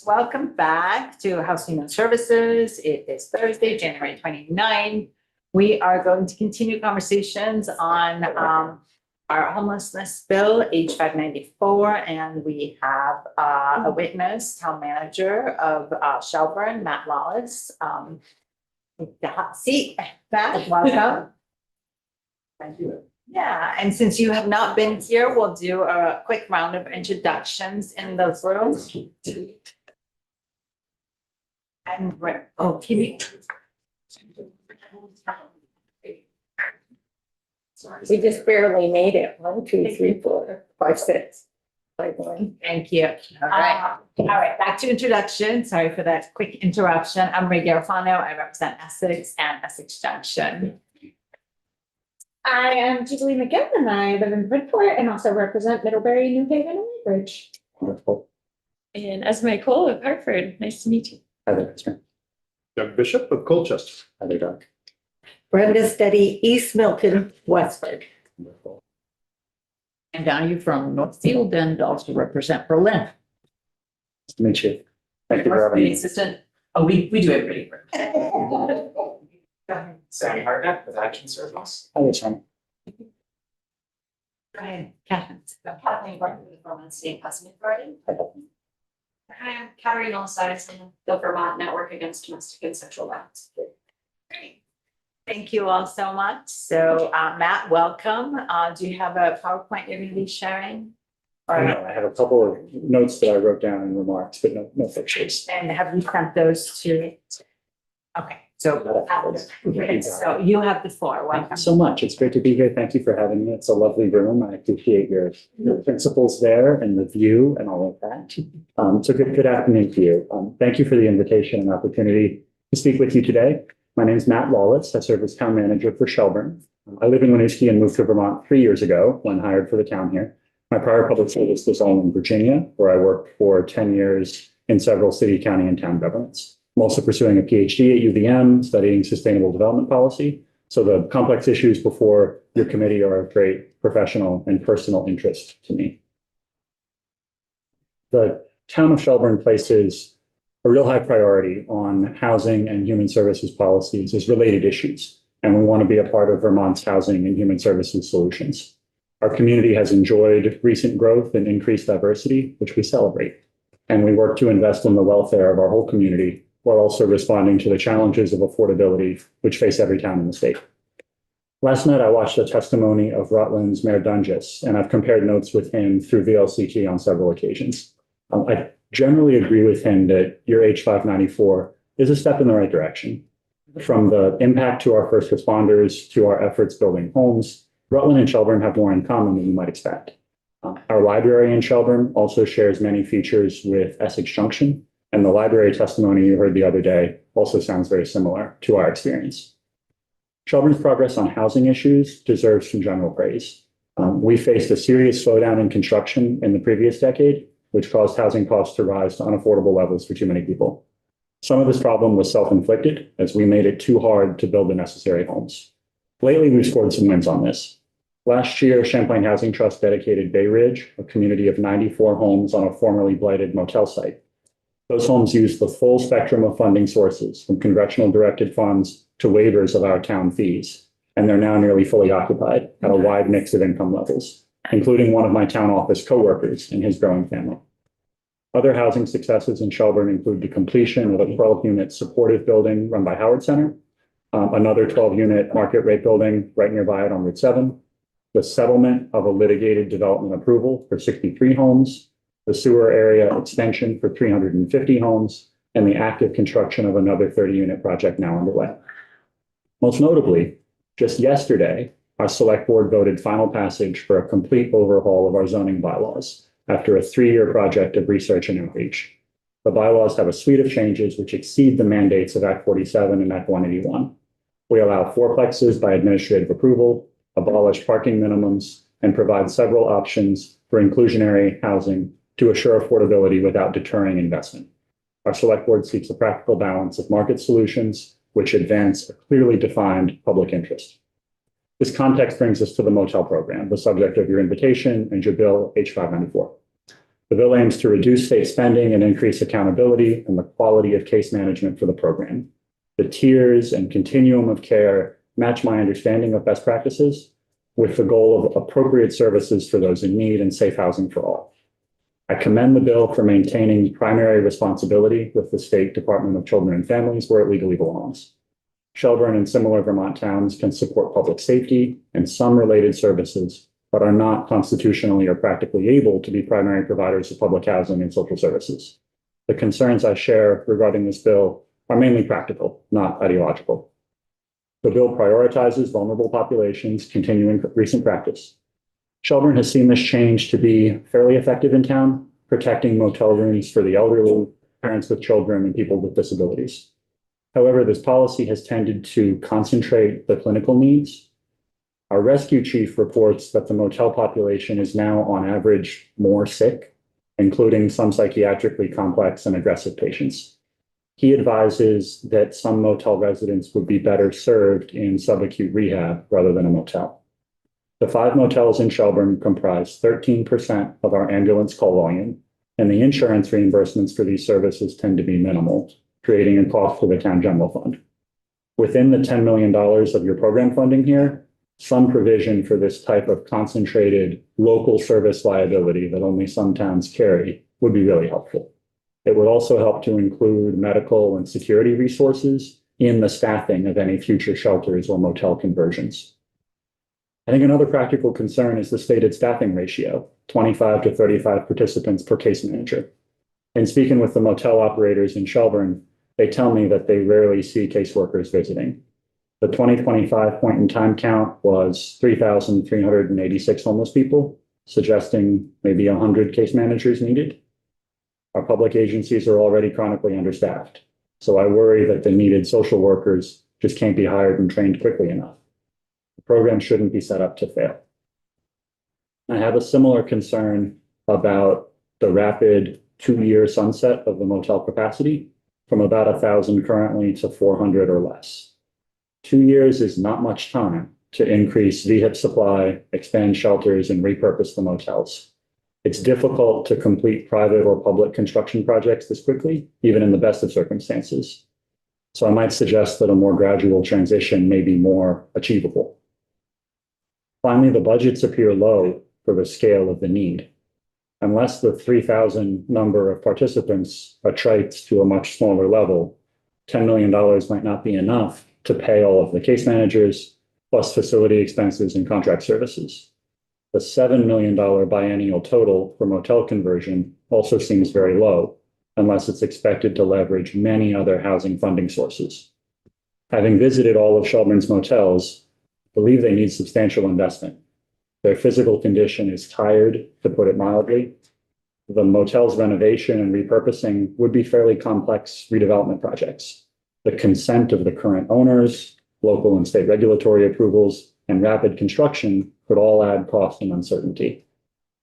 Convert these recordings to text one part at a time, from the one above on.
Welcome back to House Human Services. It is Thursday, January 29. We are going to continue conversations on our homelessness bill, H 594, and we have a witness, town manager of Shelburne, Matt Wallace. The hot seat, Matt, welcome. Thank you. Yeah, and since you have not been here, we'll do a quick round of introductions in the room. And can you? We just barely made it. 1, 2, 3, 4, 5, 6. 5, 1. Thank you. All right, back to introduction. Sorry for that quick interruption. I'm Ray Garofano. I represent Essex and Essex Junction. I am Jubilee McGinn and I live in Bridport and also represent Middlebury, New Haven, and Woodbridge. Wonderful. And Esme Cole of Hartford. Nice to meet you. Heather, Doug Bishop of Colchester. Heather, Doug. Brenda Steady, East Milton, Westford. Wonderful. And Donnie from Northfield and also represent Berlin. Nice to meet you. Thank you for having me. Assistant. Oh, we do it pretty quick. Sammy Hartnett with Action Service. Hi, Sean. Go ahead, Catherine. Kathleen Gordon with the Vermont State Housing Authority. Hi, Bethany. Hi, I'm Katarina Olsides from the Vermont Network Against Domestic and Sexual Violence. Great. Thank you all so much. So Matt, welcome. Do you have a PowerPoint you're going to be sharing? I know, I have a couple of notes that I wrote down in remarks, but no pictures. And have you sent those to? Okay, so you have the floor. Thank Welcome. you so much. It's great to be here. Thank you for having me. It's a lovely room. I appreciate your principles there and the view and all of that. So good afternoon to you. Thank you for the invitation and opportunity to speak with you today. My name is Matt Wallace. I serve as town manager for Shelburne. I live in Winooski and moved to Vermont 3 years ago when hired for the town here. My prior public service was all in Virginia, where I worked for 10 years in several city, county, and town governments. I'm also pursuing a PhD at UVM, studying sustainable development policy. So the complex issues before your committee are of great professional and personal interest to me. The town of Shelburne places a real high priority on housing and human services policies as related issues, and we want to be a part of Vermont's housing and human services solutions. Our community has enjoyed recent growth and increased diversity, which we celebrate, and we work to invest in the welfare of our whole community while also responding to the challenges of affordability which face every town in the state. Last night, I watched the testimony of Rutland's Mayor Dunges, and I've compared notes with him through VLCT on several occasions. I generally agree with him that your H 594 is a step in the right direction. From the impact to our first responders to our efforts building homes, Rutland and Shelburne have more in common than you might expect. Our library in Shelburne also shares many features with Essex Junction, and the library testimony you heard the other day also sounds very similar to our experience. Shelburne's progress on housing issues deserves some general praise. We faced a serious slowdown in construction in the previous decade, which caused housing costs to rise to unaffordable levels for too many people. Some of this problem was self-inflicted, as we made it too hard to build the necessary homes. Lately, we've scored some wins on this. Last year, Champlain Housing Trust dedicated Bay Ridge, a community of 94 homes on a formerly blighted motel site. Those homes used the full spectrum of funding sources, from congressional directed funds to waivers of our town fees, and they're now nearly fully occupied at a wide mix of income levels, including one of my town office coworkers and his growing family. Other housing successes in Shelburne include the completion of a 12-unit supportive building run by Howard Center, another 12-unit market rate building right nearby it on Route 7, the settlement of a litigated development approval for 63 homes, the sewer area extension for 350 homes, and the active construction of another 30-unit project now underway. Most notably, just yesterday, our select board voted final passage for a complete overhaul of our zoning bylaws after a 3-year project of research and outreach. The bylaws have a suite of changes which exceed the mandates of Act 47 and Act 181. We allow fourplexes by administrative approval, abolish parking minimums, and provide several options for inclusionary housing to assure affordability without deterring investment. Our select board seeks a practical balance of market solutions which advance a clearly defined public interest. This context brings us to the motel program, the subject of your invitation and your bill H 594. The bill aims to reduce state spending and increase accountability and the quality of case management for the program. The tiers and continuum of care match my understanding of best practices with the goal of appropriate services for those in need and safe housing for all. I commend the bill for maintaining primary responsibility with the State Department of Children and Families where it legally belongs. Shelburne and similar Vermont towns can support public safety and some related services, but are not constitutionally or practically able to be primary providers of public housing and social services. The concerns I share regarding this bill are mainly practical, not ideological. The bill prioritizes vulnerable populations, continuing recent practice. Shelburne has seen this change to be fairly effective in town, protecting motel rooms for the elderly, parents with children, and people with disabilities. However, this policy has tended to concentrate the clinical needs. Our rescue chief reports that the motel population is now on average more sick, including some psychiatrically complex and aggressive patients. He advises that some motel residents would be better served in subacute rehab rather than a motel. The 5 motels in Shelburne comprise 13% of our ambulance call volume, and the insurance reimbursements for these services tend to be minimal, creating a cost for the town general fund. Within the $10 million of your program funding here, some provision for this type of concentrated local service liability that only some towns carry would be really helpful. It would also help to include medical and security resources in the staffing of any future shelters or motel conversions. I think another practical concern is the stated staffing ratio, 25 to 35 participants per case manager. In speaking with the motel operators in Shelburne, they tell me that they rarely see caseworkers visiting. The 2025 point in time count was 3,386 homeless people, suggesting maybe 100 case managers needed. Our public agencies are already chronically understaffed, so I worry that the needed social workers just can't be hired and trained quickly enough. The program shouldn't be set up to fail. I have a similar concern about the rapid 2-year sunset of the motel capacity from about 1,000 currently to 400 or less. 2 years is not much time to increase VHIP supply, expand shelters, and repurpose the motels. It's difficult to complete private or public construction projects this quickly, even in the best of circumstances. So I might suggest that a more gradual transition may be more achievable. Finally, the budgets appear low for the scale of the need. Unless the 3,000 number of participants attrites to a much smaller level, $10 million might not be enough to pay all of the case managers, plus facility expenses and contract services. The $7 million biennial total for motel conversion also seems very low, unless it's expected to leverage many other housing funding sources. Having visited all of Shelburne's motels, I believe they need substantial investment. Their physical condition is tired, to put it mildly. The motel's renovation and repurposing would be fairly complex redevelopment projects. The consent of the current owners, local and state regulatory approvals, and rapid construction could all add cost and uncertainty.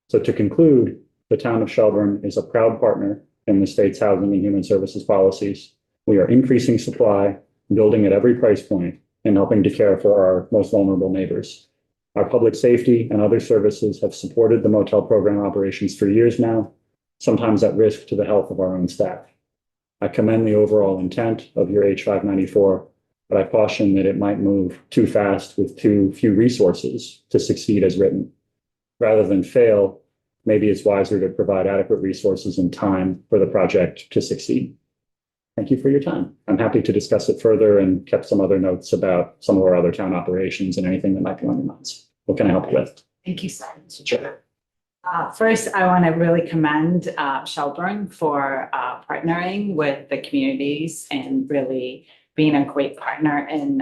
So to conclude, the town of Shelburne is a proud partner in the state's housing and human services policies. We are increasing supply, building at every price point, and helping to care for our most vulnerable neighbors. Our public safety and other services have supported the motel program operations for years now, sometimes at risk to the health of our own staff. I commend the overall intent of your H594, but I caution that it might move too fast with too few resources to succeed as written. Rather than fail, maybe it's wiser to provide adequate resources and time for the project to succeed. Thank you for your time. I'm happy to discuss it further and kept some other notes about some of our other town operations and anything that might be on your minds. What can I help you with? Thank you so much. First, I want to really commend Shelburne for partnering with the communities and really being a great partner in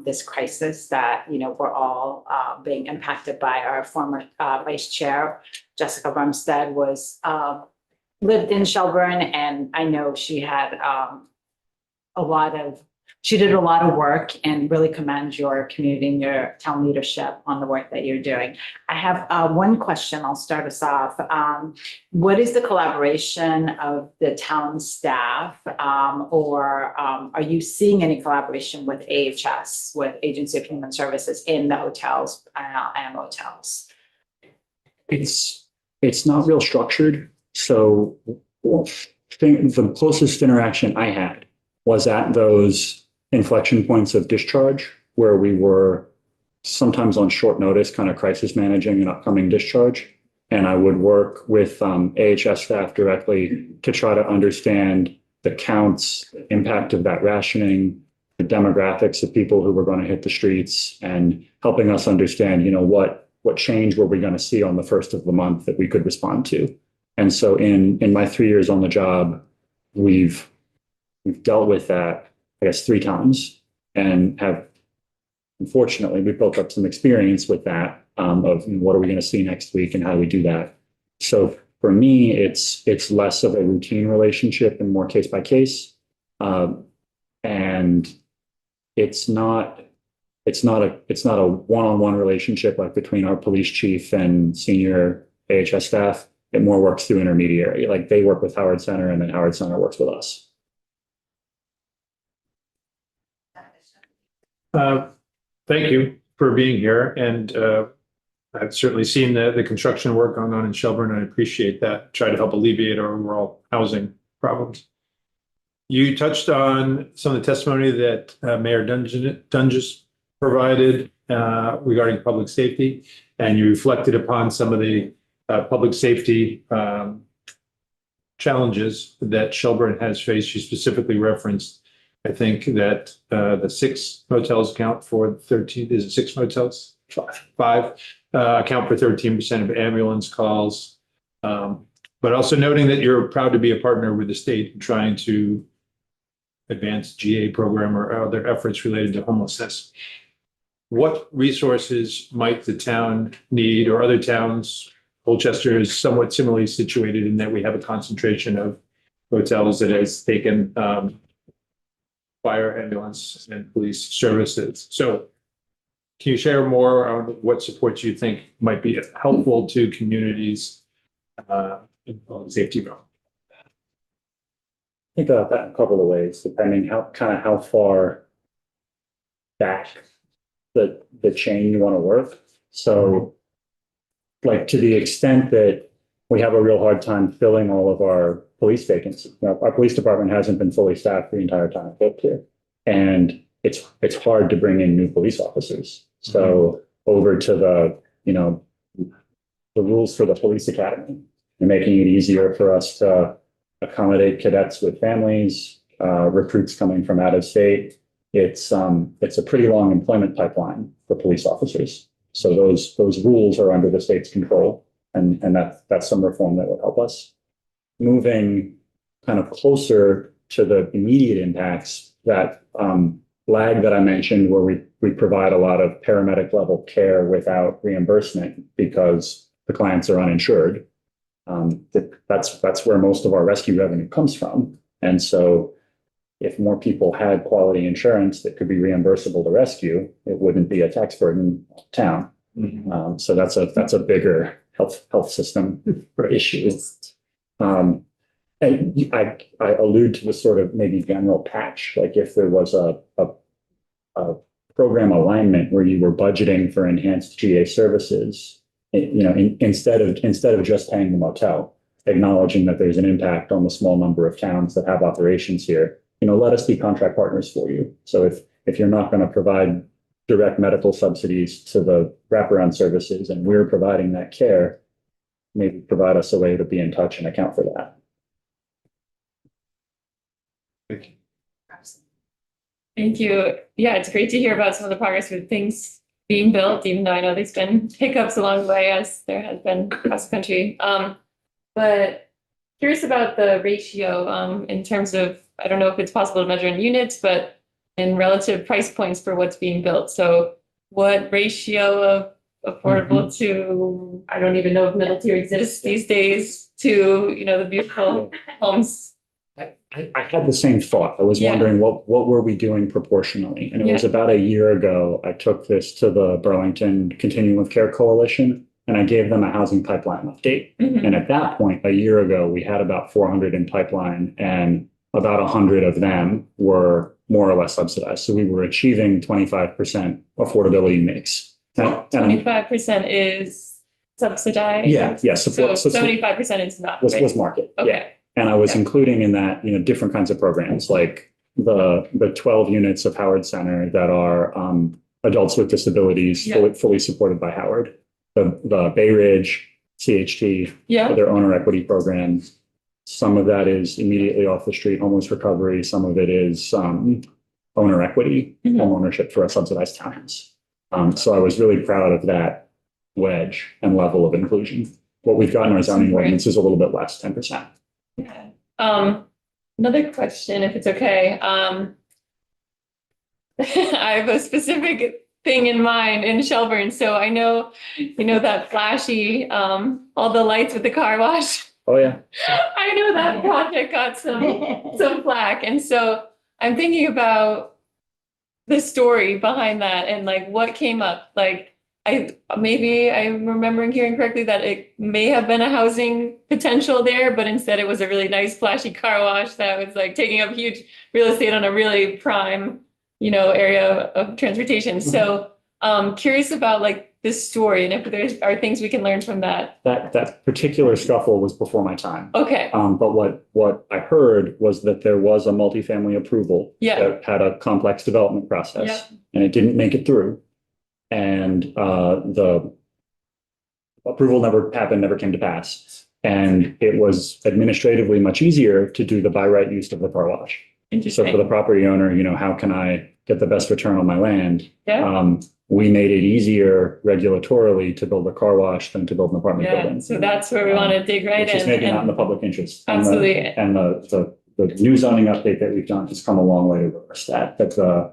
this crisis that, we're all being impacted by. Our former vice chair, Jessica Brumstead, lived in Shelburne, and I know she had she did a lot of work, and really commend your community and your town leadership on the work that you're doing. I have one question. I'll start us off. What is the collaboration of the town staff, or are you seeing any collaboration with AHS, with Agency of Human Services, in the hotels and motels? It's not real structured. So well, the closest interaction I had was at those inflection points of discharge where we were sometimes on short notice, kind of crisis managing an upcoming discharge. And I would work with AHS staff directly to try to understand the counts, the impact of that rationing, the demographics of people who were going to hit the streets, and helping us understand, what change were we going to see on the first of the month that we could respond to. And so in my 3 years on the job, we've dealt with that, I guess, 3 times, and have, unfortunately, we built up some experience with that, of what are we going to see next week and how do we do that. So for me, it's less of a routine relationship and more case by case. And it's not a one-on-one relationship like between our police chief and senior AHS staff. It more works through intermediary. Like they work with Howard Center and then Howard Center works with us. Thank you for being here. And I've certainly seen the construction work going on in Shelburne. I appreciate that. Try to help alleviate our overall housing problems. You touched on some of the testimony that Mayor Dunges provided regarding public safety, and you reflected upon some of the public safety challenges that Shelburne has faced. You specifically referenced, I think, that the 6 motels account for 13, is it 6 motels? 5 account for 13% of ambulance calls. But also noting that you're proud to be a partner with the state in trying to advance GA program or other efforts related to homelessness. What resources might the town need, or other towns? Colchester is somewhat similarly situated in that we have a concentration of hotels that has taken fire, ambulance, and police services. So can you share more on what supports you think might be helpful to communities in public safety realm? Think about that in a couple of ways, depending how far back the chain you want to work. So like to the extent that we have a real hard time filling all of our police vacancies. Our police department hasn't been fully staffed the entire time I've lived here. And it's hard to bring in new police officers. So over to the rules for the police academy and making it easier for us to accommodate cadets with families, recruits coming from out of state. It's a pretty long employment pipeline for police officers. So those rules are under the state's control, and that's some reform that would help us. Moving kind of closer to the immediate impacts, that lag that I mentioned, where we provide a lot of paramedic level care without reimbursement because the clients are uninsured. That's where most of our rescue revenue comes from. And so if more people had quality insurance that could be reimbursable to rescue, it wouldn't be a tax burden on the town. So that's a bigger health system issue. And I allude to the sort of maybe general patch, like if there was a program alignment where you were budgeting for enhanced GA services, instead of just paying the motel, acknowledging that there's an impact on the small number of towns that have operations here, let us be contract partners for you. So if you're not going to provide direct medical subsidies to the wraparound services and we're providing that care, maybe provide us a way to be in touch and account for that. Thank you. Thank you. Yeah, it's great to hear about some of the progress with things being built, even though I know there's been hiccups along the way, as there has been across the country. But curious about the ratio in terms of, I don't know if it's possible to measure in units, but in relative price points for what's being built. So what ratio of affordable to, I don't even know if middle tier exists these days, to, the beautiful homes? I had the same thought. I was wondering what were we doing proportionally? And it was about a year ago, I took this to the Burlington Continuum of Care Coalition, and I gave them a housing pipeline update. And at that point, a year ago, we had about 400 in pipeline, and about 100 of them were more or less subsidized. So we were achieving 25% affordability mix. 25% is subsidized? Yeah, So support, 75% is not, was right? market, yeah. Okay, And I was Yeah. including in that, different kinds of programs, like the 12 units of Howard Center that are adults with disabilities, Yeah. fully supported by Howard. The Bay Ridge, CHT, yeah, their owner equity program. Some of that is immediately off the street homeless recovery. Some of it is owner equity, Mhm. home ownership for a subsidized townhouse. So I was really proud of that wedge and level of inclusion. What we've got in our zoning Great. ordinance is a little bit less, 10%. yeah. Another question, if it's okay. I have a specific thing in mind in Shelburne, so I know, that flashy, all the lights with the car wash. Oh, yeah. I know that project got some flack, and so I'm thinking about the story behind that and like what came up. Like maybe I'm remembering hearing correctly that it may have been a housing potential there, but instead it was a really nice flashy car wash that was like taking up huge real estate on a really prime, area of transportation. So curious about like this story and if there are things we can learn from that. That particular scuffle was before my time. Okay, But what I heard was that there was a multifamily approval Yeah. that had a complex development process, Yeah. and it didn't make it through. And the approval never happened, never came to pass. And it was administratively much easier to do the by right use of the car wash. So for the interesting. property owner, how can I get the best return on my land? Yeah, We made it easier regulatorily to build a car wash than to build an apartment yeah. building. So that's where we want to dig right Which is in. maybe not in the and- public interest. And the- Absolutely. And the new zoning update that we've done has come a long way to reverse that. That the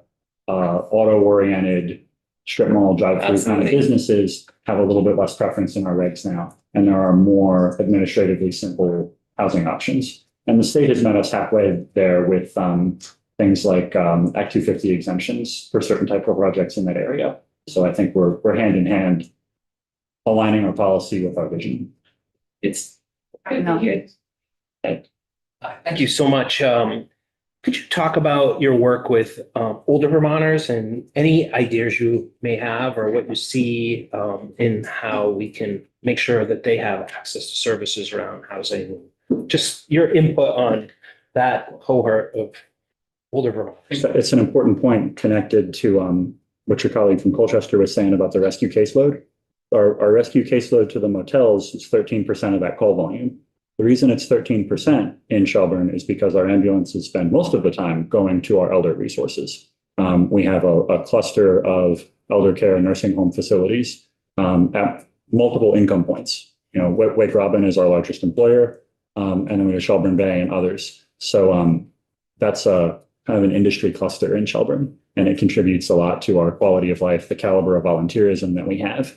auto-oriented strip mall drive-through kind of Absolutely. businesses have a little bit less preference in our regs now. And there are more administratively simple housing options. And the state has met us halfway there with things like Act 250 exemptions for certain type of projects in that area. So I think we're hand in hand aligning our policy with our vision. It's good to hear. Thank you so much. Could you talk about your work with older Vermonters and any ideas you may have or what you see in how we can make sure that they have access to services around housing? Just your input on that cohort of older Vermonters. It's an important point connected to what your colleague from Colchester was saying about the rescue caseload. Our rescue caseload to the motels is 13% of that call volume. The reason it's 13% in Shelburne is because our ambulances spend most of the time going to our elder resources. We have a cluster of elder care and nursing home facilities at multiple income points. Wake Robin is our largest employer, and then we have Shelburne Bay and others. So that's a kind of an industry cluster in Shelburne, and it contributes a lot to our quality of life, the caliber of volunteerism that we have.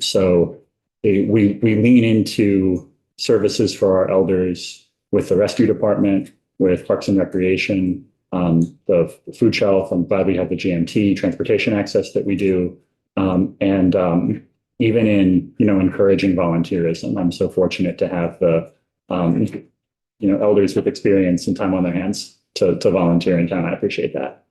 So we lean into services for our elders with the rescue department, with Parks and Recreation, the food shelf. I'm glad we have the GMT transportation access that we do. And even in, encouraging volunteerism, I'm so fortunate to have the, elders with experience and time on their hands to volunteer in town. I appreciate that.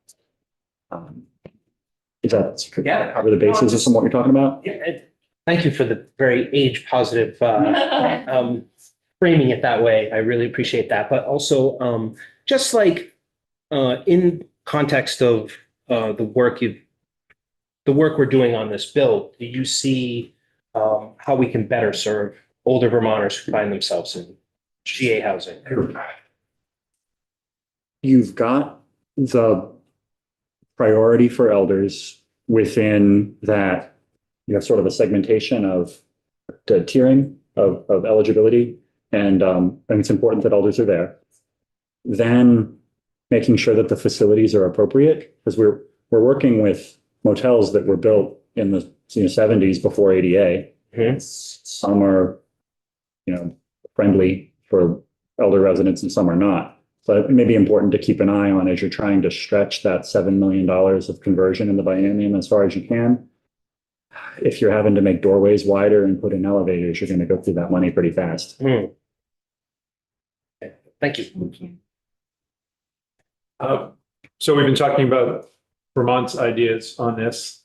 Is that cover the basis of some of what you're talking about? Yeah, thank you for the very age positive framing it that way. I really appreciate that. But also just like in context of the work we're doing on this bill, do you see how we can better serve older Vermonters who find themselves in GA housing? You've got the priority for elders within that. You have sort of a segmentation of the tiering of eligibility. And it's important that elders are there. Then making sure that the facilities are appropriate, because we're working with motels that were built in the 70s before ADA. Mhm. Some are, friendly for elder residents and some are not. So it may be important to keep an eye on as you're trying to stretch that $7 million of conversion in the biennium as far as you can. If you're having to make doorways wider and put in elevators, you're going to go through that money pretty fast. Okay, thank you. So we've been talking about Vermont's ideas on this.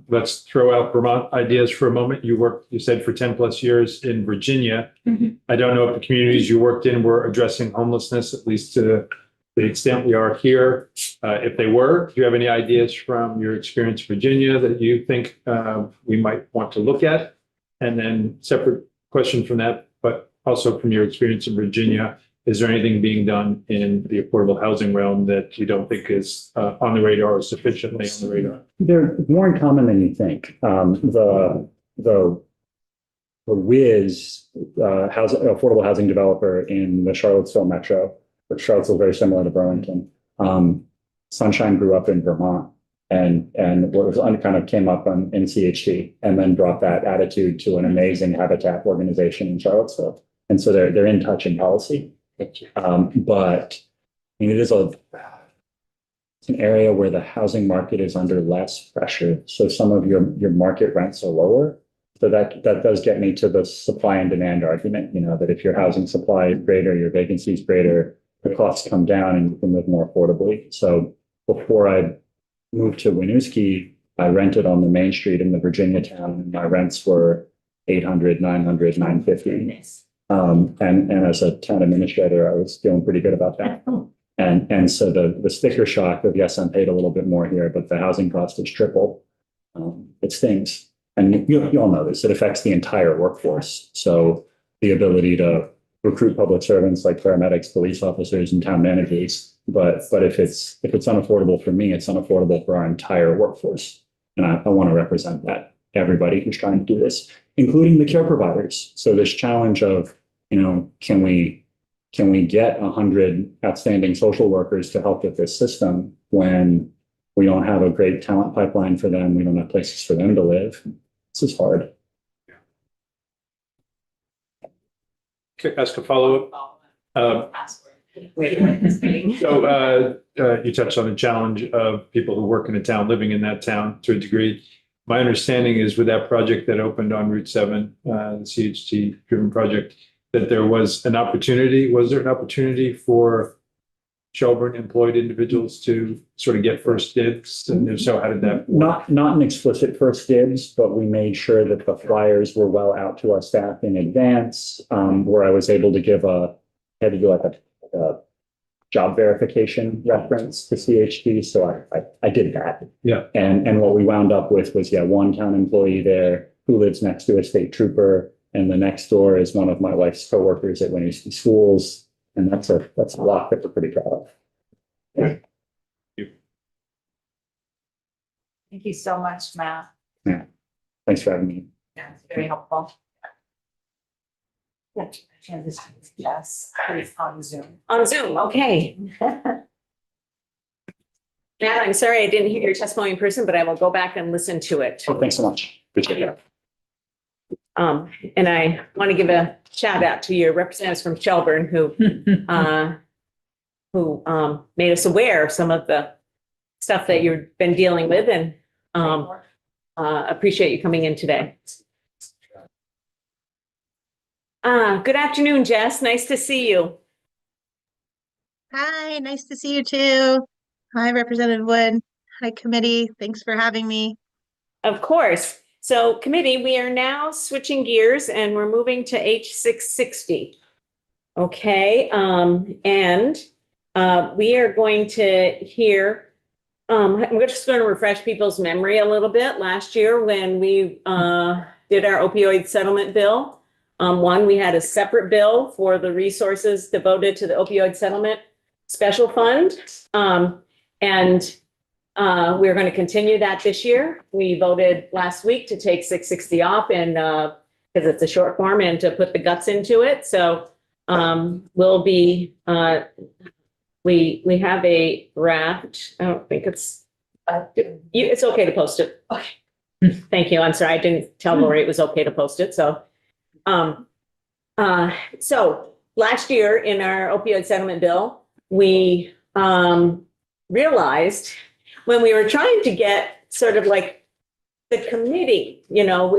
Let's throw out Vermont ideas for a moment. You said for 10+ years in Virginia. Mhm. I don't know if the communities you worked in were addressing homelessness, at least to the extent we are here. If they were, do you have any ideas from your experience in Virginia that you think we might want to look at? And then separate question from that, but also from your experience in Virginia, is there anything being done in the affordable housing realm that you don't think is on the radar or sufficiently on the radar? They're more in common than you think. The Wiz, affordable housing developer in the Charlottesville metro, but Charlottesville very similar to Burlington. Sunshine grew up in Vermont and what was kind of came up in CHT and then brought that attitude to an amazing habitat organization in Charlottesville. And so they're in touch in policy. But I mean, it's an area where the housing market is under less pressure. So some of your market rents are lower. So that does get me to the supply and demand argument, that if your housing supply is greater, your vacancy is greater, the costs come down and you can live more affordably. So before I moved to Winooski, I rented on the main street in the Virginia town and my rents were $800, $900, $950. And as a town administrator, I was feeling pretty good about that. And so the sticker shock of, yes, I'm paid a little bit more here, but the housing cost is triple. It stings. And you all know this, it affects the entire workforce. So the ability to recruit public servants like paramedics, police officers, and town managers. But if it's unaffordable for me, it's unaffordable for our entire workforce. And I want to represent that, everybody who's trying to do this, including the care providers. So this challenge of, can we get 100 outstanding social workers to help with this system when we don't have a great talent pipeline for them, we don't have places for them to live. This is hard. Okay, ask a follow-up. So you touched on the challenge of people who work in a town, living in that town to a degree. My understanding is with that project that opened on Route 7, the CHT-driven project, that there was an opportunity. Was there an opportunity for Shelburne employed individuals to sort of get first dibs? And if so, how did that work? Not an explicit first dibs, but we made sure that the flyers were well out to our staff in advance, where I was able to had to do like a job verification reference to CHT. So I did that. Yeah. And what we wound up with was, one town employee there who lives next to a state trooper. And the next door is one of my wife's coworkers at Winooski Schools. And that's a lot that we're pretty proud of. Thank you so much, Matt. Yeah. Thanks for having me. Yeah, it's very helpful. Yes, please on Zoom. On Zoom, okay. Matt, I'm sorry I didn't hear your testimony in person, but I will go back and listen to it. Oh, thanks so much. Appreciate it. And I want to give a shout out to your representatives from Shelburne who made us aware of some of the stuff that you've been dealing with, and appreciate you coming in today. Good afternoon, Jess. Nice to see you. Hi, nice to see you too. Hi, Representative Wood. Hi, committee. Thanks for having me. Of course. So committee, we are now switching gears and we're moving to H660. Okay, and we are going to hear, I'm just going to refresh people's memory a little bit. Last year when we did our opioid settlement bill, we had a separate bill for the resources devoted to the opioid settlement special fund. We're going to continue that this year. We voted last week to take 660 off and because it's a short form and to put the guts into it. So we'll be, we have a draft. I don't think it's okay to post it. Okay. Thank you. I'm sorry. I didn't tell Lori it was okay to post it. So, so last year in our opioid settlement bill, we realized when we were trying to get sort of like the committee,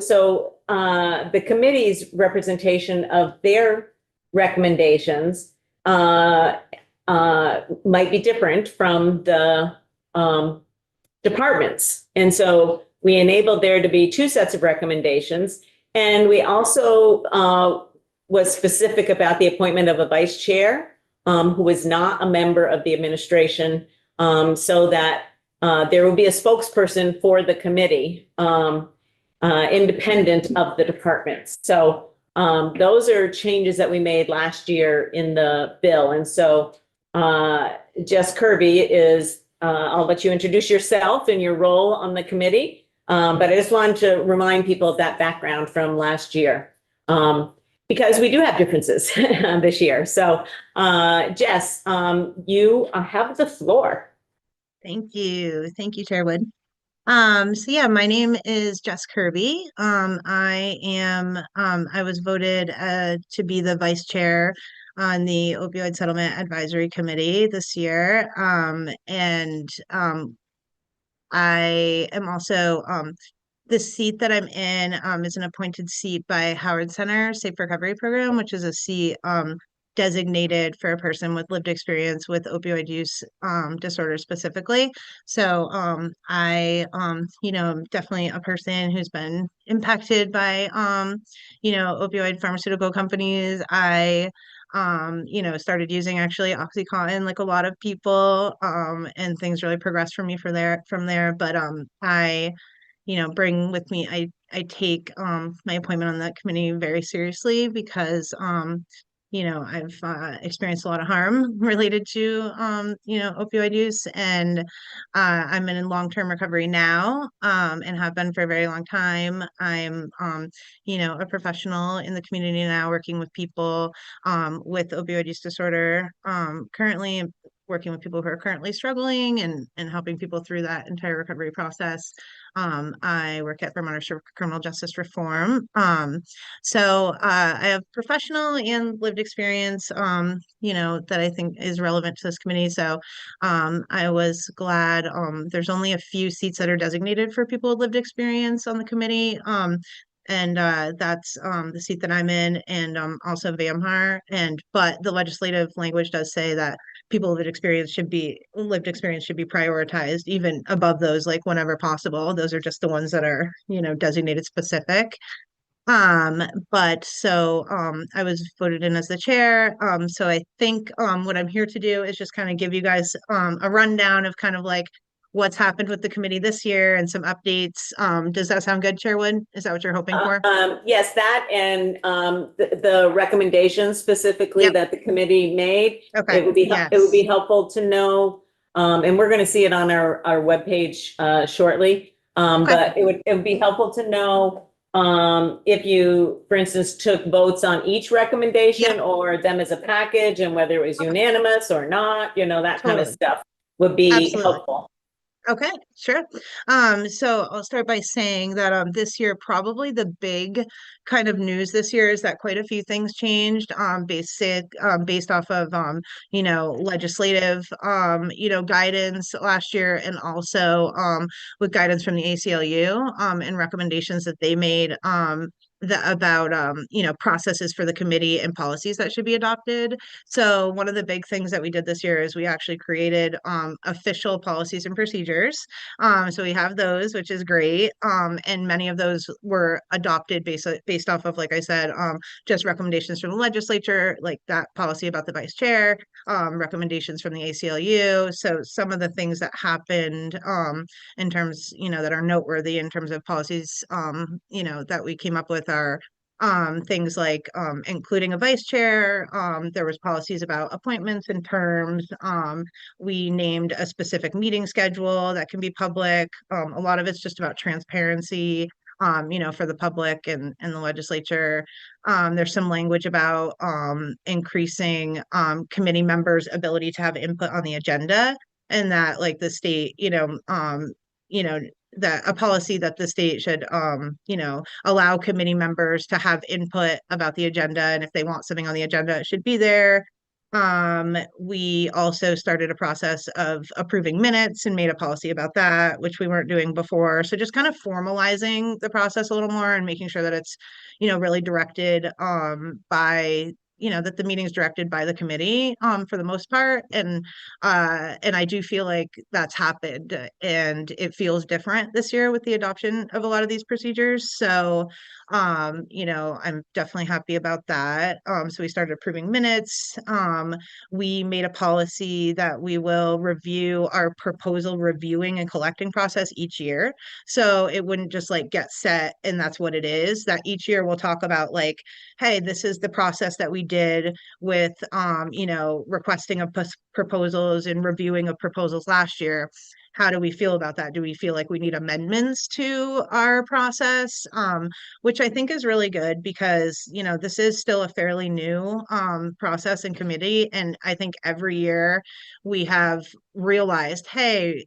so the committee's representation of their recommendations might be different from the departments. And so we enabled there to be two sets of recommendations. And we also was specific about the appointment of a vice chair who was not a member of the administration, so that there will be a spokesperson for the committee, independent of the departments. So those are changes that we made last year in the bill. And so Jess Kirby is, I'll let you introduce yourself and your role on the committee. But I just wanted to remind people of that background from last year, because we do have differences this year. So Jess, you have the floor. Thank you. Thank you, Chair Wood. So yeah, my name is Jess Kirby. I was voted to be the vice chair on the Opioid Settlement Advisory Committee this year. I am also the seat that I'm in is an appointed seat by Howard Center Safe Recovery Program, which is a seat designated for a person with lived experience with opioid use disorder specifically. So I definitely a person who's been impacted by opioid pharmaceutical companies. I started using actually OxyContin like a lot of people, and things really progressed for me from there. But I bring with me, I take my appointment on that committee very seriously because I've experienced a lot of harm related to opioid use, and I'm in long-term recovery now, and have been for a very long time. I'm a professional in the community now, working with people with opioid use disorder, currently working with people who are currently struggling and helping people through that entire recovery process. I work at Vermont Center for Criminal Justice Reform. So I have professional and lived experience, that I think is relevant to this committee. So I was glad there's only a few seats that are designated for people with lived experience on the committee. And that's the seat that I'm in, and also VAMHAR. But the legislative language does say that people with lived experience should be prioritized even above those, like whenever possible. Those are just the ones that are, designated specific. But so I was voted in as the chair. So I think what I'm here to do is just kind of give you guys a rundown of kind of like what's happened with the committee this year and some updates. Does that sound good, Chairwood? Is that what you're hoping for? Yes, that and the recommendations specifically Yep. that the committee made. Okay. It would be Yes. it would be helpful to know, and we're going to see it on our webpage shortly. But it would be helpful to know if you, for instance, took votes on each recommendation or them as a package, and whether it was unanimous or not, that kind of Totally. stuff would be Absolutely. helpful. Okay, sure. So I'll start by saying that this year, probably the big kind of news this year is that quite a few things changed based off of legislative guidance last year, and also with guidance from the ACLU and recommendations that they made about processes for the committee and policies that should be adopted. So one of the big things that we did this year is we actually created official policies and procedures. So we have those, which is great. And many of those were adopted based off of, like I said, just recommendations from the legislature, like that policy about the vice chair, recommendations from the ACLU. So some of the things that happened in terms, that are noteworthy in terms of policies, that we came up with are things like including a vice chair. There was policies about appointments and terms. We named a specific meeting schedule that can be public. A lot of it's just about transparency, for the public and the legislature. There's some language about increasing committee members' ability to have input on the agenda, and that like the state, that a policy that the state should, allow committee members to have input about the agenda. And if they want something on the agenda, it should be there. We also started a process of approving minutes and made a policy about that, which we weren't doing before. So just kind of formalizing the process a little more and making sure that it's, really directed by that the meeting is directed by the committee, for the most part. And I do feel like that's happened, and it feels different this year with the adoption of a lot of these procedures. So, I'm definitely happy about that. So we started approving minutes. We made a policy that we will review our proposal reviewing and collecting process each year. So it wouldn't just like get set and that's what it is. That each year we'll talk about like, hey, this is the process that we did with, requesting of proposals and reviewing of proposals last year. How do we feel about that? Do we feel like we need amendments to our process? Which I think is really good because, this is still a fairly new process and committee. And I think every year we have realized, hey,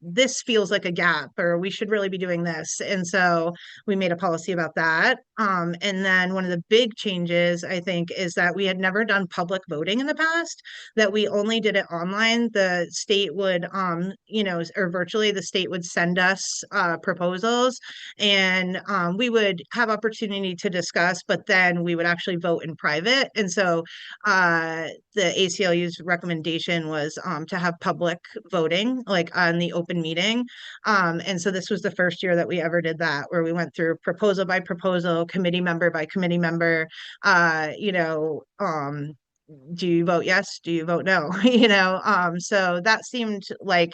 this feels like a gap, or we should really be doing this. And so we made a policy about that. And then one of the big changes, I think, is that we had never done public voting in the past, that we only did it online. The state would, or virtually, the state would send us proposals, and we would have opportunity to discuss, but then we would actually vote in private. And so the ACLU's recommendation was to have public voting, like on the open meeting. And so this was the first year that we ever did that, where we went through proposal by proposal, committee member by committee member, do you vote yes? Do you vote no? So that seemed like,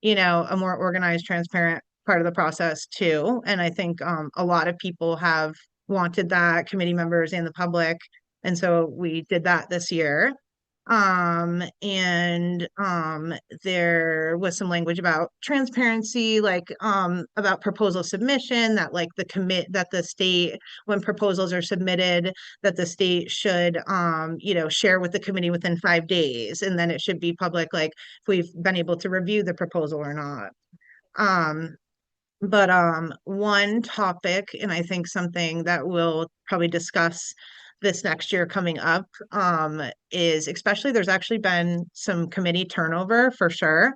a more organized, transparent part of the process too. And I think a lot of people have wanted that, committee members and the public. And so we did that this year. There was some language about transparency, like about proposal submission, that like that the state, when proposals are submitted, that the state should share with the committee within 5 days, and then it should be public, like if we've been able to review the proposal or not. But one topic, and I think something that we'll probably discuss this next year coming up, is especially there's actually been some committee turnover for sure.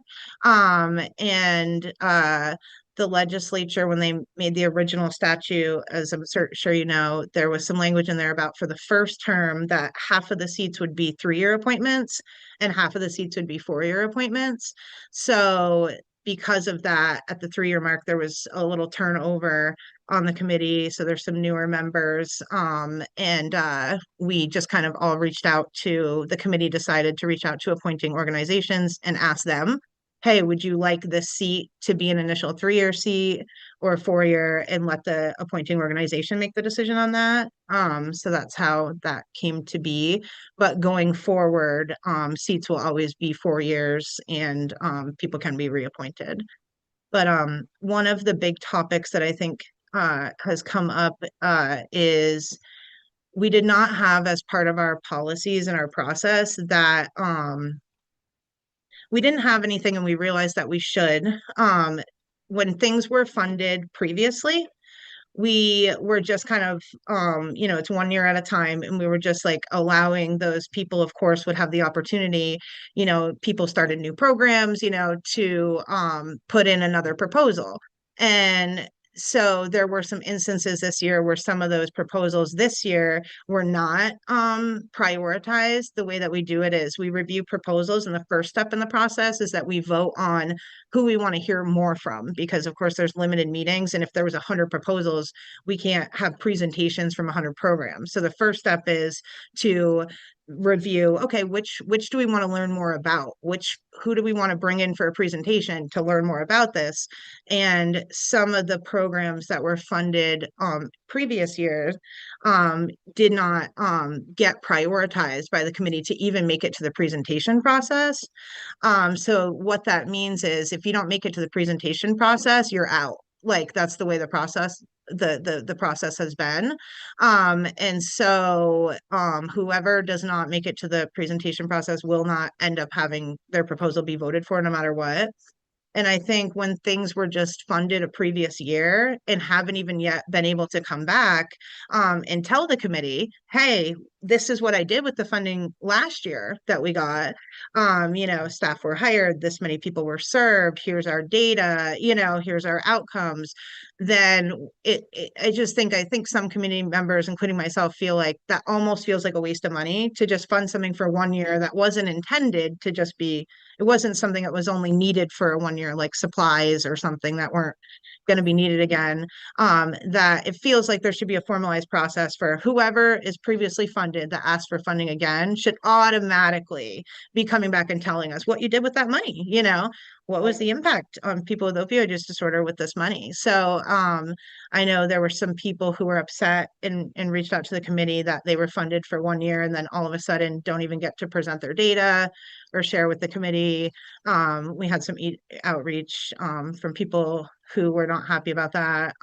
The legislature, when they made the original statute, as I'm sure you know, there was some language in there about for the first term that half of the seats would be 3-year appointments and half of the seats would be 4-year appointments. So because of that, at the 3-year mark, there was a little turnover on the committee. So there's some newer members. We just kind of all reached out to the committee, decided to reach out to appointing organizations and ask them, hey, would you like this seat to be an initial 3-year seat or a 4-year, and let the appointing organization make the decision on that. So that's how that came to be. But going forward, seats will always be 4 years, and people can be reappointed. But one of the big topics that I think has come up is we did not have, as part of our policies and our process, that we didn't have anything, and we realized that we should. When things were funded previously, we were just kind of, it's 1 year at a time, and we were just like allowing those people, of course, would have the opportunity, people started new programs, to put in another proposal. And so there were some instances this year where some of those proposals this year were not prioritized. The way that we do it is we review proposals, and the first step in the process is that we vote on who we want to hear more from, because of course there's limited meetings, and if there was 100 proposals, we can't have presentations from 100 programs. So the first step is to review, okay, which do we want to learn more about? Who do we want to bring in for a presentation to learn more about this? And some of the programs that were funded previous years did not get prioritized by the committee to even make it to the presentation process. So what that means is if you don't make it to the presentation process, you're out. Like that's the way the process has been. And so whoever does not make it to the presentation process will not end up having their proposal be voted for no matter what. And I think when things were just funded a previous year and haven't even yet been able to come back and tell the committee, hey, this is what I did with the funding last year that we got. Staff were hired, this many people were served, here's our data, here's our outcomes. Then I think some community members, including myself, feel like that almost feels like a waste of money to just fund something for 1 year that wasn't intended to just be, it wasn't something that was only needed for a 1 year, like supplies or something that weren't going to be needed again. That it feels like there should be a formalized process for whoever is previously funded that asks for funding again should automatically be coming back and telling us what you did with that money. What was the impact on people with opioid use disorder with this money? So I know there were some people who were upset and reached out to the committee that they were funded for 1 year and then all of a sudden don't even get to present their data or share with the committee. We had some outreach from people who were not happy about that.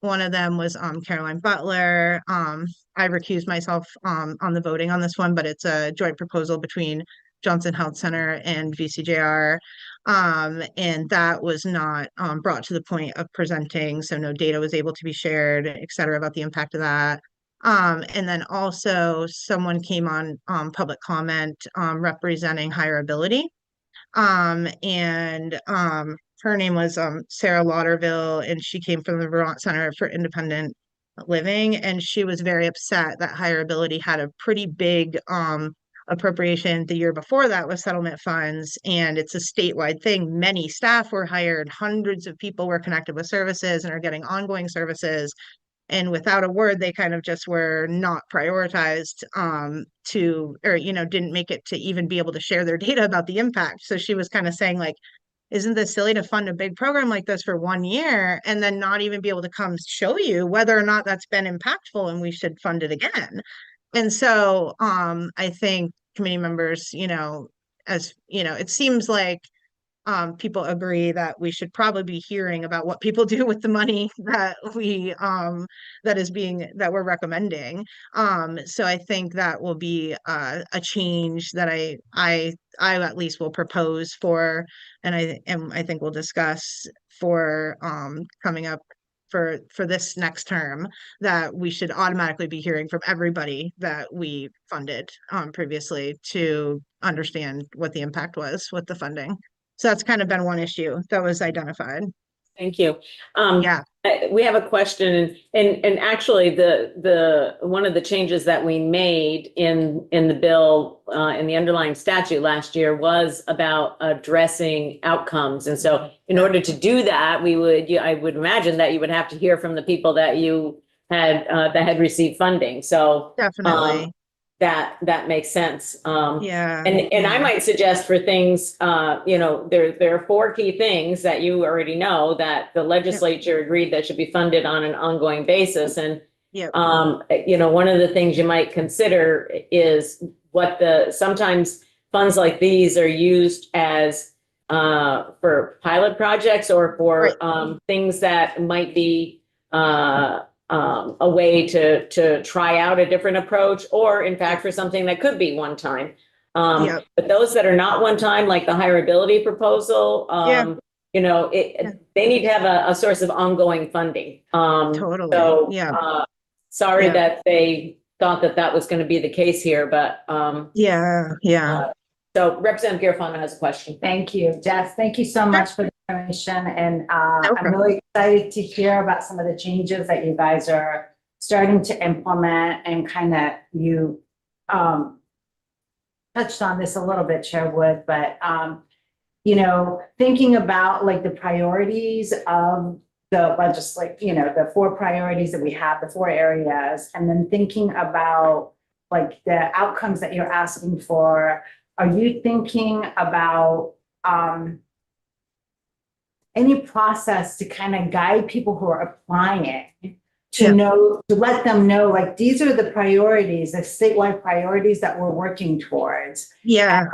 One of them was Caroline Butler. I recused myself on the voting on this one, but it's a joint proposal between Johnson Health Center and VCJR. And that was not brought to the point of presenting, so no data was able to be shared, et cetera, about the impact of that. And then also someone came on public comment representing Higher Ability. Her name was Sarah Lauderville, and she came from the Vermont Center for Independent Living, and she was very upset that Higher Ability had a pretty big appropriation the year before that with settlement funds, and it's a statewide thing. Many staff were hired, hundreds of people were connected with services and are getting ongoing services. And without a word, they kind of just were not prioritized didn't make it to even be able to share their data about the impact. So she was kind of saying like, isn't this silly to fund a big program like this for 1 year and then not even be able to come show you whether or not that's been impactful and we should fund it again? And so I think committee members, it seems like people agree that we should probably be hearing about what people do with the money that we're recommending. So I think that will be a change that I at least will propose for, and I think we'll discuss for coming up for this next term, that we should automatically be hearing from everybody that we funded previously to understand what the impact was with the funding. So that's kind of been one issue that was identified. Thank you. Yeah. We have a question, and actually the one of the changes that we made in the bill in the underlying statute last year was about addressing outcomes. And so in order to do that, I would imagine that you would have to hear from the people that you had that had received funding. So Definitely. That makes sense. Yeah. And I might suggest for things, there are 4 key things that you already know that the legislature agreed that should be funded on an ongoing basis. And, Yep. One of the things you might consider is sometimes funds like these are used as for pilot projects or for things that might be a way to try out a different approach, or in fact for something that could be one time. But those that are not one time, like the Higher Ability proposal, they need to have a source of ongoing funding. Totally. So sorry Yeah. that they thought that was going to be the case here, but so Representative Garofano has a question. Thank you, Jess. Thank you so much for the information. And I'm problem. really excited to hear about some of the changes that you guys are starting to implement, and kind of you touched on this a little bit, Chair Wood, but thinking about like the priorities of the legislation, the 4 priorities that we have, the 4 areas, and then thinking about like the outcomes that you're asking for. Are you thinking about any process to kind of guide people who are applying to let them know, like, these are the priorities, the statewide priorities that we're working towards? Yeah.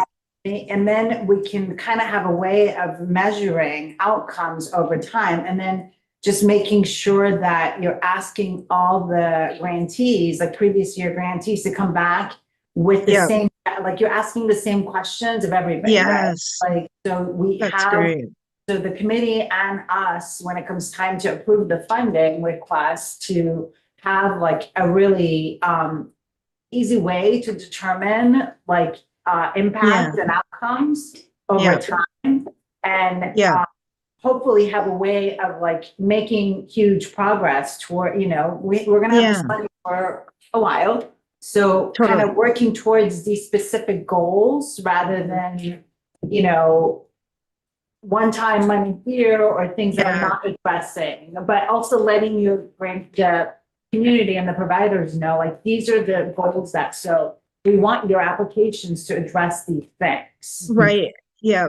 And then we can kind of have a way of measuring outcomes over time, and then just making sure that you're asking all the grantees, like previous year grantees, to come back with the same, like you're asking the same questions of everybody. Yes. Right? Like, so we That's great. So the committee and us, when it comes time to approve the funding request, to have like a really, easy way to determine like, impact and outcomes over Yeah. time. And, Yeah. hopefully have a way of like making huge progress toward, we're gonna have this Yeah. money for a while. So kind Totally. of working towards these specific goals rather than, one-time money here or things that are Yeah. not addressing, but also letting the community and the providers know, like, these are the goals so we want your applications to address these things. Right. Yeah,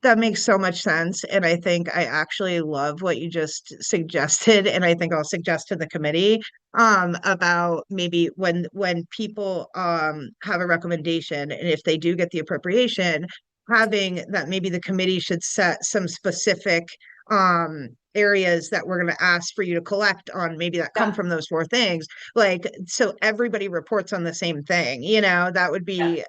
that makes so much sense. And I think I actually love what you just suggested. And I think I'll suggest to the committee about maybe when people have a recommendation and if they do get the appropriation, having that maybe the committee should set some specific areas that we're going to ask for you to collect on maybe that come Yeah. from those 4 things, like so everybody reports on the same thing, that would be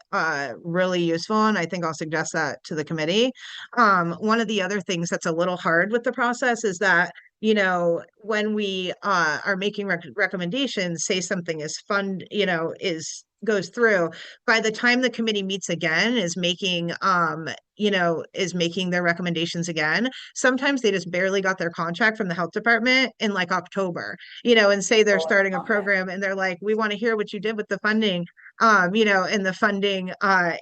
really useful, and I think I'll suggest that to the committee. One of the other things that's a little hard with the process is that when we are making recommendations, say something is goes through, by the time the committee meets again, is making their recommendations again, sometimes they just barely got their contract from the health department in like October, and say they're starting a program and they're like, we want to hear what you did with the funding. And the funding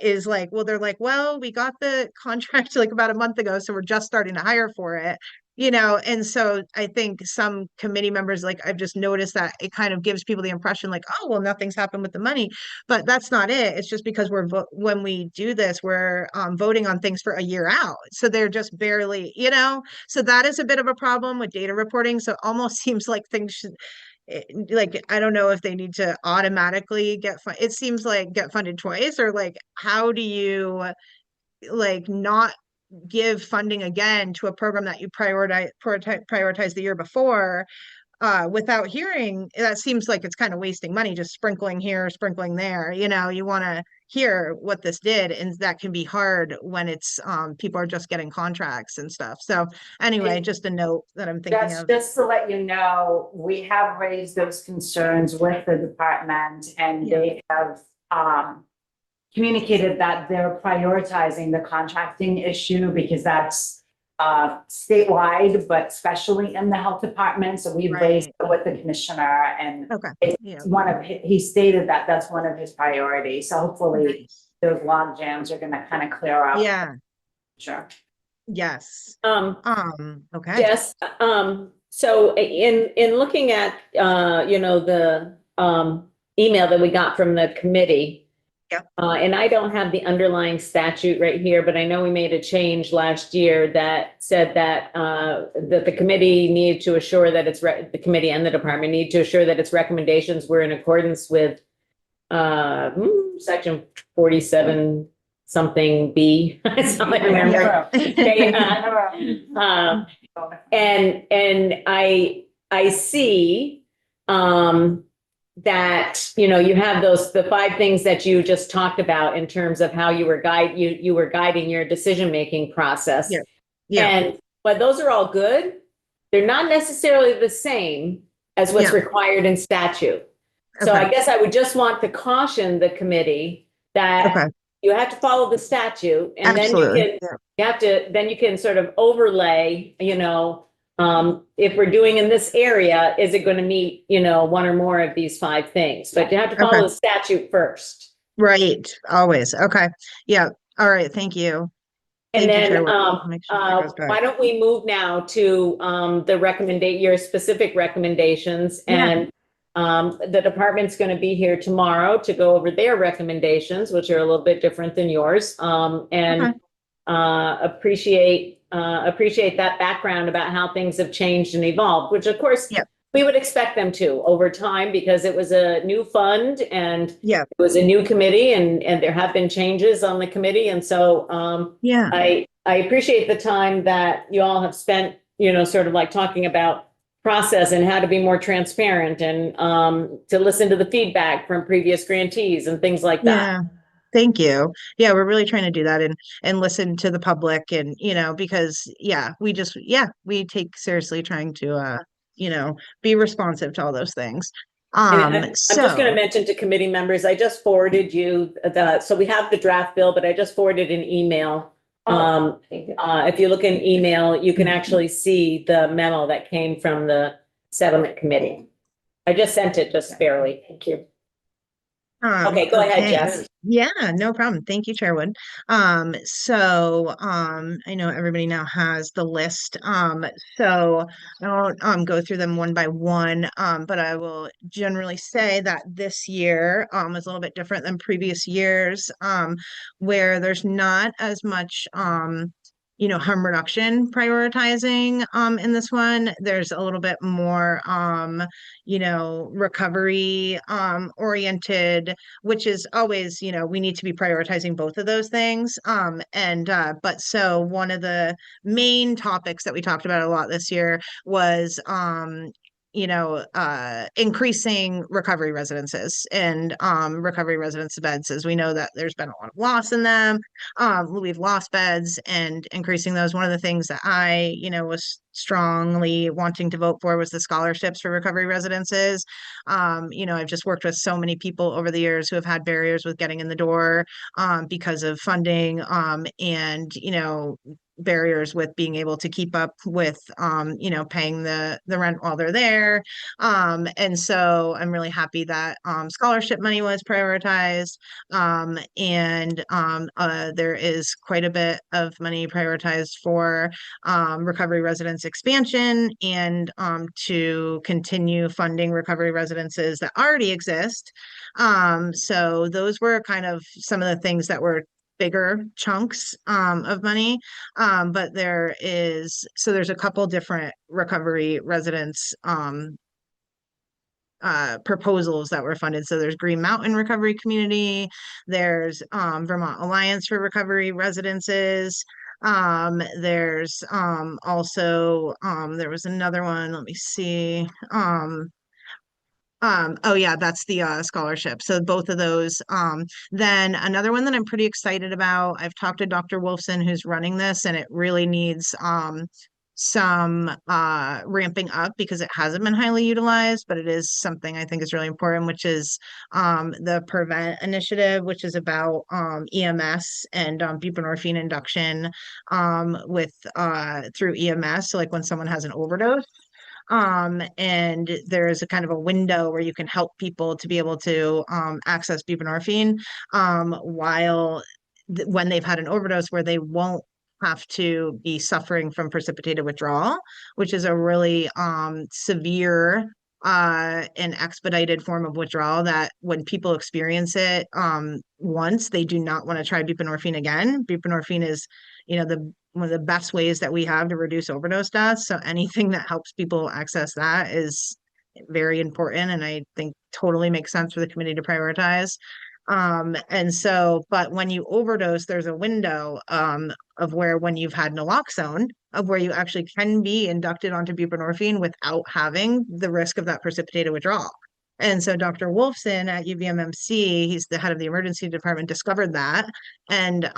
is like, well, they're like, well, we got the contract like about a month ago, so we're just starting to hire for it. And so I think some committee members, like I've just noticed that it kind of gives people the impression like, oh, well, nothing's happened with the money, but that's not it. It's just because when we do this, we're voting on things for a year out. So they're just barely, so that is a bit of a problem with data reporting. So it almost seems like things should, like, I don't know if they need to automatically it seems like get funded twice, or like, how do you like not give funding again to a program that you prioritize the year before without hearing? That seems like it's kind of wasting money, just sprinkling here, sprinkling there. You want to hear what this did, and that can be hard when it's people are just getting contracts and stuff. So anyway, just a note that I'm thinking That's of. just to let you know, we have raised those concerns with the department and they have communicated that they're prioritizing the contracting issue because that's statewide, but especially in the health department. So we've raised it with the commissioner, and Okay. it's he stated that that's one of his priorities. So hopefully those log jams are going to kind of clear up. Yeah. Sure. Yes. Okay. Yes, so in looking at, the email that we got from the committee. Yeah. And I don't have the underlying statute right here, but I know we made a change last year that said that that the committee needed to assure that the committee and the department need to assure that its recommendations were in accordance with section 47 something B. That's all I remember. Okay, and I see that, you have the 5 things that you just talked about in terms of how you were guiding your decision-making process. Yeah. Yeah. But those are all good. They're not necessarily the same as what's required in statute. So Okay. I guess I would just want to caution the committee that you have to follow the statute, and Absolutely. then you can sort of overlay, if we're doing in this area, is it going to meet, 1 or more of these 5 things? But you have to follow the statute first. Right. Always. Okay. Yeah. All right. Thank you. And Thank you then, for make sure that goes back. why don't we move now to your specific recommendations, and the department's going to be here tomorrow to go over their recommendations, which are a little bit different than yours, and appreciate that background about how things have changed and evolved, which of course we would expect them to over time, because it was a new fund and it was a new committee, and there have been changes on the committee. And so I appreciate the time that you all have spent, sort of like talking about process and how to be more transparent, and to listen to the feedback from previous grantees and things like that. Yeah. Thank you. Yeah, we're really trying to do that and listen to the public, and because we take seriously trying to be responsive to all those things. And I'm just going to mention to committee members, I just forwarded you so we have the draft bill, but I just forwarded an email. Thank you. If you look in email, you can actually see the memo that came from the settlement committee. I just sent it just barely. Thank you. Okay, go ahead, Jess. Yeah, no problem. Thank you, Chairwood. I know everybody now has the list. So I won't go through them one by one. But I will generally say that this year is a little bit different than previous years, where there's not as much harm reduction prioritizing in this one. There's a little bit more recovery oriented, which is always, we need to be prioritizing both of those things. But so one of the main topics that we talked about a lot this year was increasing recovery residences and recovery residence beds, as we know that there's been a lot of loss in them. We've lost beds, and increasing those. One of the things that I, was strongly wanting to vote for was the scholarships for recovery residences. I've just worked with so many people over the years who have had barriers with getting in the door because of funding and barriers with being able to keep up with paying the rent while they're there. And so I'm really happy that scholarship money was prioritized. There is quite a bit of money prioritized for recovery residence expansion and to continue funding recovery residences that already exist. So those were kind of some of the things that were bigger chunks of money. But there's a couple different recovery residence proposals that were funded. So there's Green Mountain Recovery Community, there's Vermont Alliance for Recovery Residences. There's also there was another one, let me see. Oh yeah, that's the scholarship. So both of those. Then another one that I'm pretty excited about, I've talked to Dr. Wolfson, who's running this, and it really needs some ramping up because it hasn't been highly utilized, but it is something I think is really important, which is the Prevent initiative, which is about EMS and buprenorphine induction with through EMS. So like when someone has an overdose. And there's a kind of a window where you can help people to be able to access buprenorphine when they've had an overdose, where they won't have to be suffering from precipitated withdrawal, which is a really severe and expedited form of withdrawal that when people experience it once, they do not want to try buprenorphine again. Buprenorphine is, one of the best ways that we have to reduce overdose deaths. So anything that helps people access that is very important, and I think totally makes sense for the committee to prioritize. But when you overdose, there's a window of where, when you've had naloxone, of where you actually can be inducted onto buprenorphine without having the risk of that precipitated withdrawal. And so Dr. Wolfson at UVMMC, he's the head of the emergency department, discovered that. And,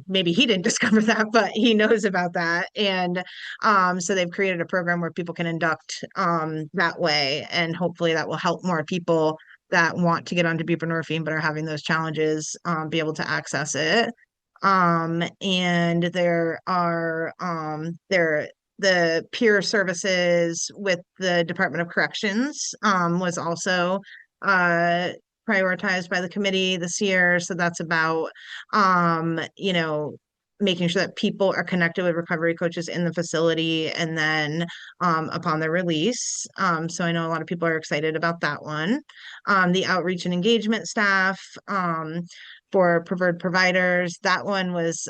maybe he didn't discover that, but he knows about that. And so they've created a program where people can induct that way. And hopefully that will help more people that want to get onto buprenorphine but are having those challenges be able to access it. And there are the peer services with the Department of Corrections was also prioritized by the committee this year. So that's about, making sure that people are connected with recovery coaches in the facility and then upon their release. So I know a lot of people are excited about that one. The outreach and engagement staff for preferred providers. That one was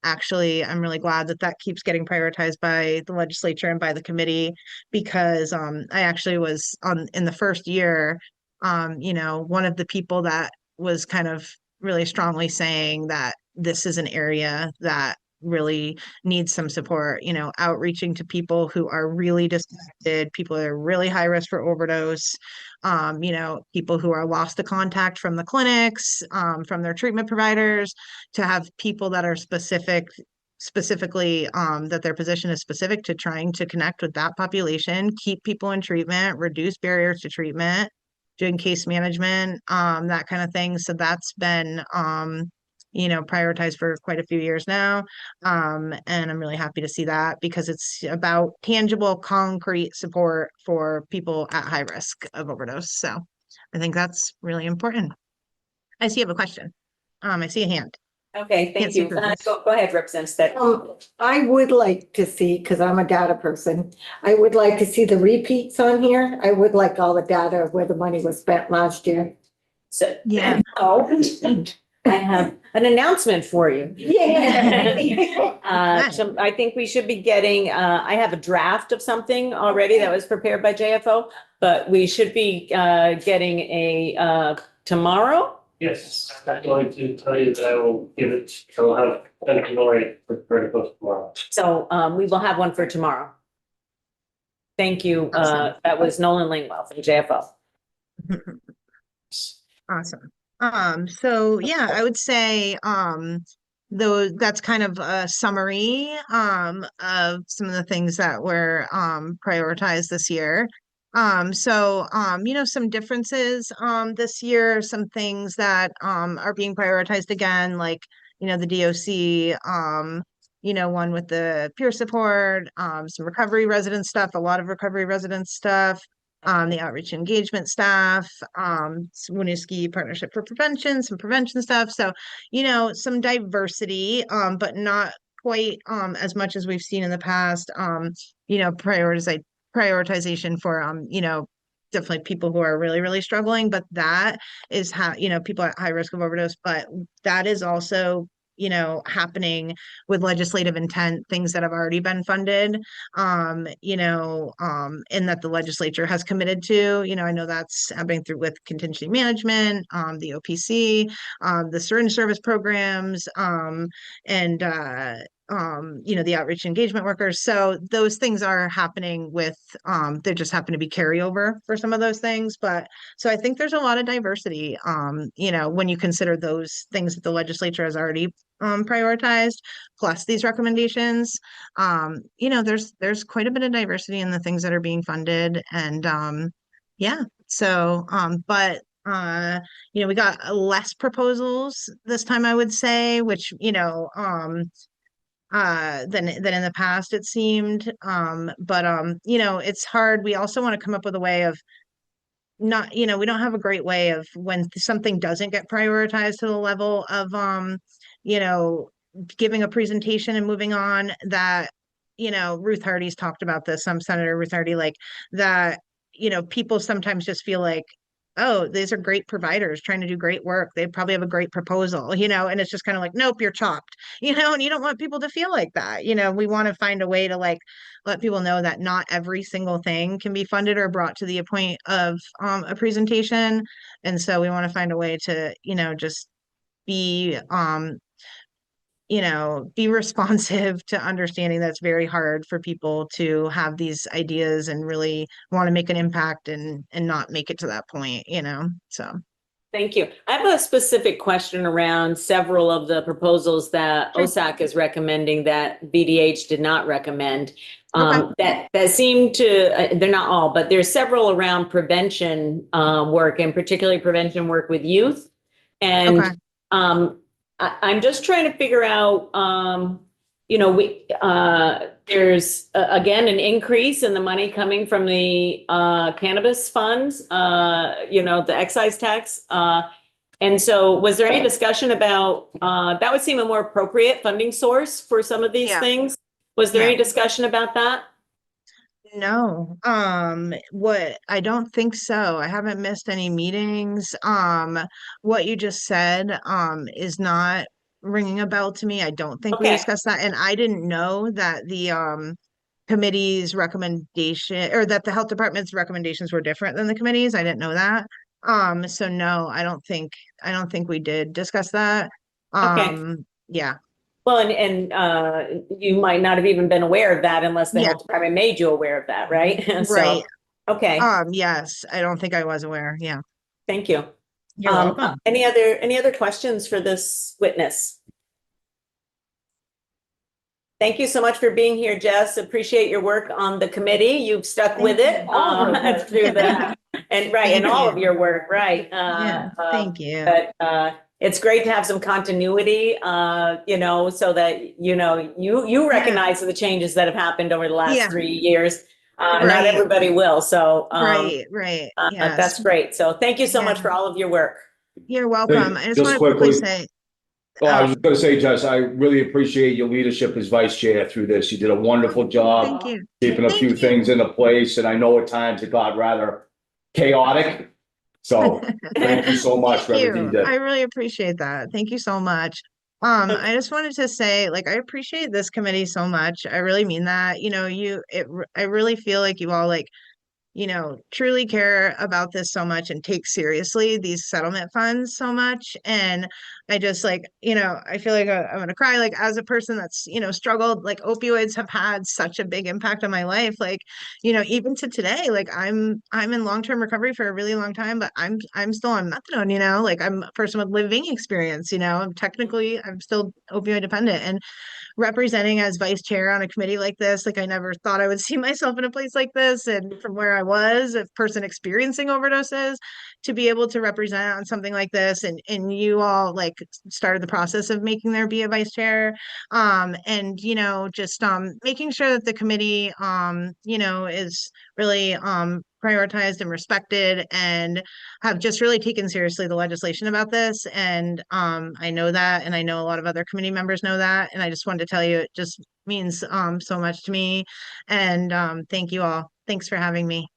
actually, I'm really glad that keeps getting prioritized by the legislature and by the committee, because I actually was in the first year, one of the people that was kind of really strongly saying that this is an area that really needs some support, outreaching to people who are really disconnected, people that are really high risk for overdose, people who are lost to contact from the clinics, from their treatment providers, to have people that are specifically, that their position is specific to trying to connect with that population, keep people in treatment, reduce barriers to treatment, doing case management, that kind of thing. So that's been, prioritized for quite a few years now. And I'm really happy to see that because it's about tangible, concrete support for people at high risk of overdose. So I think that's really important. I see you have a question. I see a hand. Okay, Can't thank see you. purpose. Go ahead, Representative Stead. I would like to see, because I'm a data person, I would like to see the repeats on here. I would like all the data of where the money was spent last year. So, Yeah. oh, I have an announcement for you. Yeah. So I think we should be getting, I have a draft of something already that was prepared by JFO, but we should be, getting a, tomorrow. Yes, I'm going to tell you that I will give it, I'll have an Lori for the post tomorrow. So, we will have one for tomorrow. Thank you. That was Nolan Langwell from JFO. Awesome. So yeah, I would say, though that's kind of a summary, of some of the things that were, prioritized this year. Some differences, this year, some things that, are being prioritized again, like, the DOC, one with the peer support, some recovery resident stuff, a lot of recovery resident stuff, the outreach engagement staff, Winooski Partnership for Prevention, some prevention stuff. So, some diversity, but not quite, as much as we've seen in the past, prioritization for, definitely people who are really, really struggling, but that is how, people at high risk of overdose, but that is also, happening with legislative intent, things that have already been funded, and that the legislature has committed to, I know that's happening through with contingency management, the OPC, the syringe service programs, and, the outreach engagement workers. So those things are happening with, they just happen to be carryover for some of those things. But so I think there's a lot of diversity, when you consider those things that the legislature has already prioritized, plus these recommendations. There's quite a bit of diversity in the things that are being funded. And we got less proposals this time, I would say, which, than in the past, it seemed. It's hard. We also want to come up with a way of not, we don't have a great way of when something doesn't get prioritized to the level of, giving a presentation and moving on, that, Ruth Hardy's talked about this, Senator Ruth Hardy, like that, people sometimes just feel like, oh, these are great providers trying to do great work. They probably have a great proposal, and it's just kind of like, nope, you're chopped, and you don't want people to feel like that. We want to find a way to like let people know that not every single thing can be funded or brought to the point of a presentation. And so we want to find a way to, just be be responsive to understanding that it's very hard for people to have these ideas and really want to make an impact and not make it to that point, so. Thank you. I have a specific question around several of the proposals that OSAC is recommending that VDH did not recommend. That seem to, they're not all, but there's several around prevention work, and particularly prevention work with youth. And I'm just trying to figure out, there's again, an increase in the money coming from the cannabis funds, the excise tax. And so was there any discussion about, that would seem a more appropriate funding source for some of these things? Was there any discussion about that? No, I don't think so. I haven't missed any meetings. What you just said, is not ringing a bell to me. I don't think we discussed that. And I didn't know that the, committee's recommendation, or that the health department's recommendations were different than the committee's. I didn't know that. So no, I don't think we did discuss that. Yeah. Well, and you might not have even been aware of that unless the health department made you aware of that, right? Right. Okay. Yes, I don't think I was aware. Yeah. Thank you. You're welcome. Any other questions for this witness? Thank you so much for being here, Jess. Appreciate your work on the committee. You've stuck with it through the, and right, and all of your work, right? Yeah, thank you. But it's great to have some continuity, so that, you recognize the changes that have happened over the last Yeah. 3 years. Not Right. everybody will, so. Right, yes. That's great. So thank you so much Yeah. for all of your work. You're welcome. I just just want to quickly quickly- say, Oh, I was just gonna say, Jess, I really appreciate your leadership as vice chair through this. You did a wonderful job thank you. keeping a Thank few you. things into place, and I know at times it got rather chaotic. So thank you so much for Thank everything you you. did. I really appreciate that. Thank you so much. I just wanted to say, like, I appreciate this committee so much. I really mean that. I really feel like you all, like, truly care about this so much and take seriously these settlement funds so much. And I just, like, I feel like I'm gonna cry, like, as a person that's, struggled, like, opioids have had such a big impact on my life. Like, even to today, like, I'm in long-term recovery for a really long time, but I'm still on methadone, like, I'm a person with living experience, I'm still opioid dependent. And representing as vice chair on a committee like this, like, I never thought I would see myself in a place like this. And from where I was, a person experiencing overdoses, to be able to represent on something like this, and you all, like, started the process of making there be a vice chair, and just making sure that the committee is really prioritized and respected, and have just really taken seriously the legislation about this. And I know that, and I know a lot of other committee members know that, and I just wanted to tell you, it just means so much to me. And thank you all. Thanks for having me.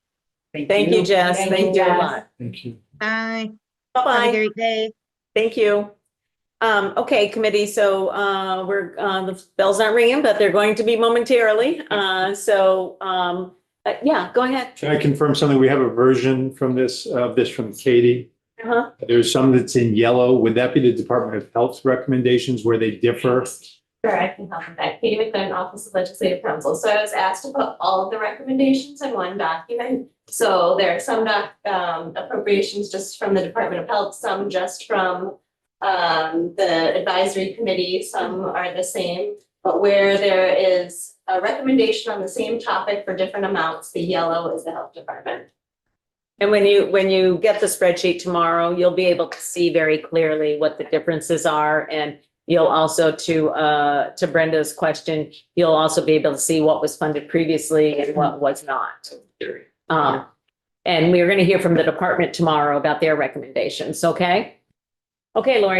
Thank you, Jess. Thank you a lot. Thank you. Bye. Have a Bye-bye. great day. Thank you. Okay, committee, so the bells aren't ringing, but they're going to be momentarily. Yeah, go ahead. Can I confirm something? We have a version from this from Katie. Uh-huh. There's some that's in yellow. Would that be the Department of Health's recommendations where they differ? Sure, I can help with that. Katie McLean, Office of Legislative Counsel. So I was asked to put all of the recommendations in one document. So there are some appropriations just from the Department of Health, some just from the advisory committee, some are the same. But where there is a recommendation on the same topic for different amounts, the yellow is the health department. And when you get the spreadsheet tomorrow, you'll be able to see very clearly what the differences are. And you'll also, to Brenda's question, you'll also be able to see what was funded previously and what was not. And we're going to hear from the department tomorrow about their recommendations, okay? Okay, Lori.